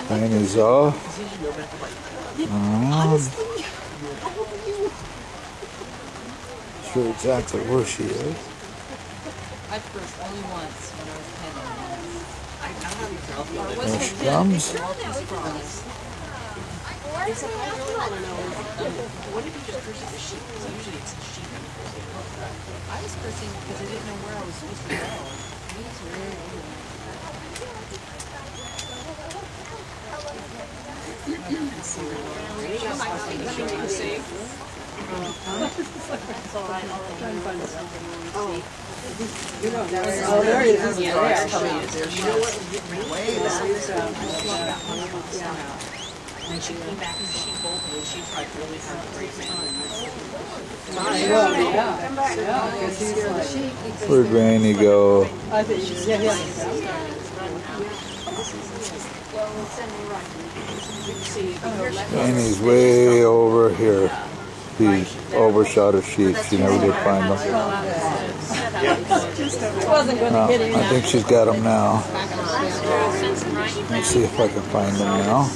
Rainey's off. Sure exactly where she is. I first only once when I was 10. There she comes. What if you just cursed the sheep? Because usually it's the sheep. I was cursing because I didn't know where I was supposed to go. Oh, there it is. Yeah, there she is. And then she came back and she bolted and she tried really hard to raise it. Where'd Rainey go? Rainey's way over here. He overshot her sheep. She never did find them. I think she's got them now. Let's see if I can find them now.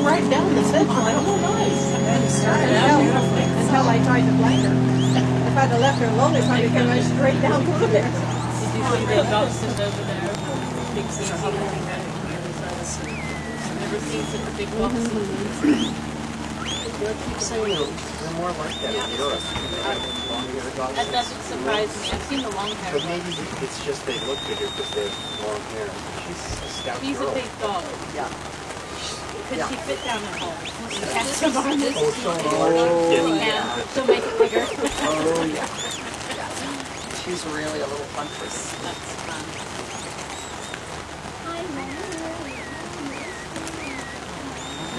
Right down the center. Oh, nice. Until I tried to blind her. If I'd have left her alone, they probably came right straight down through there. Never seen such a big box. Keep saying they're more like that in Europe. That doesn't surprise me. I've seen the long hair. But maybe it's just they look bigger because they have long hair. She's a stout He's girl. a big dog. Yeah. Could she fit down at home? She has some on this yeah. she'll make it bigger. Oh, yeah. She's really a little buntress. That's fun.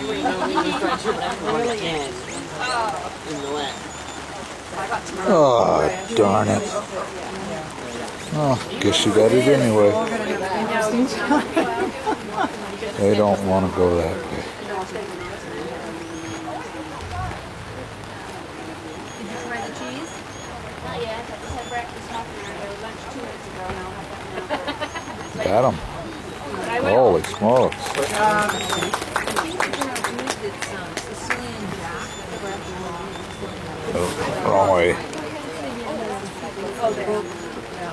We know we tried to let her on again in the wet. Oh, darn it. Oh, guess you got it anyway. They don't want to go that way. Did you try the cheese? Not yet. I just had breakfast half an hour ago. Lunch 2 minutes ago, and I'll have that now. Got them. Holy smokes. Oh, wrong way.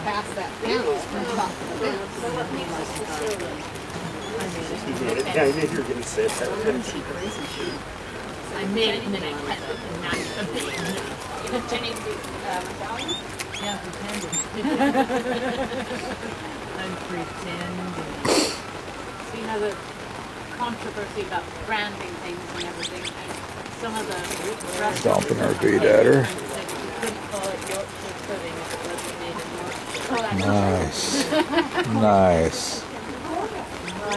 Past that panel. Yeah, I knew you were going to say that. I made it and then I cut it and not a bit. Pretending to be Italian? Yeah, pretending. I'm pretending. So you know the controversy about branding things and everything. Some of the restaurants Stomping her feet at her. said you couldn't call it Yorkshire pudding if it wasn't made in Yorkshire. Nice. Nice.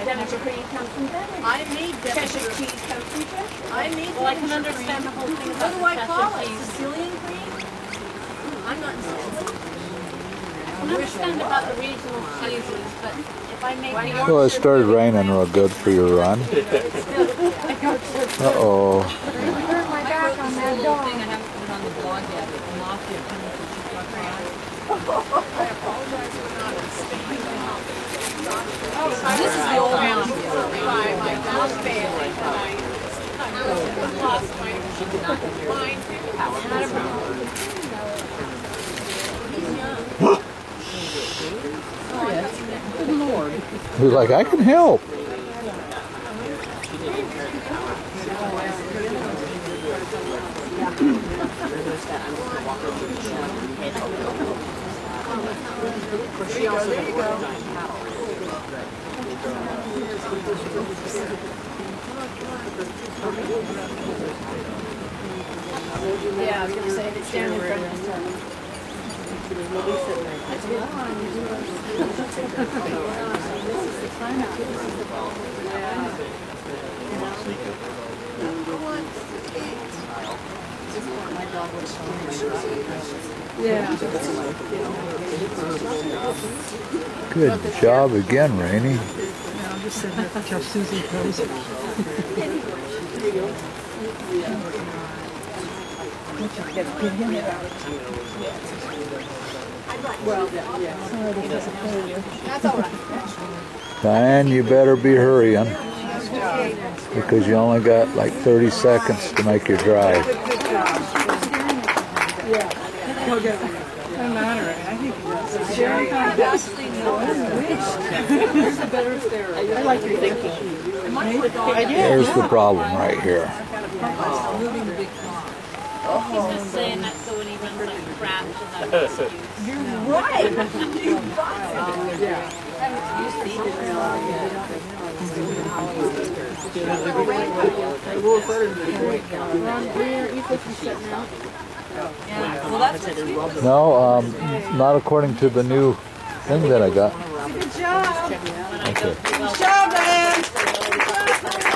Devonshire cream comes from Devonshire. I made Cheshire Devonshire. cheese comes from Cheshire. I made well, I can understand the whole thing about What do I call it? cheese. Sicilian cream? I'm not Sicilian. I can understand about the regional cheeses, but if I make the Well, it started raining real good for your run. Uh-oh. Hurt my back on that whole dog. thing, I haven't put it on the blog yet, but Mafia coming to Chicago. This is the old Mafia. My dog family tonight. I lost my mind. Good Lord. He's like, I can help. She also There you go. Yeah, I was going to say, it's down in front of the Good job again, Rainey. I'm just sitting there until Susie comes. That's all right. Diane, you better be hurrying because you only got like 30 seconds to make your drive. Doesn't matter. I think I like your thinking. Here's the problem right here. He's just saying that so when he runs like craps and that No, not according to the new thing that I got. Good job. Okay. Good job, man.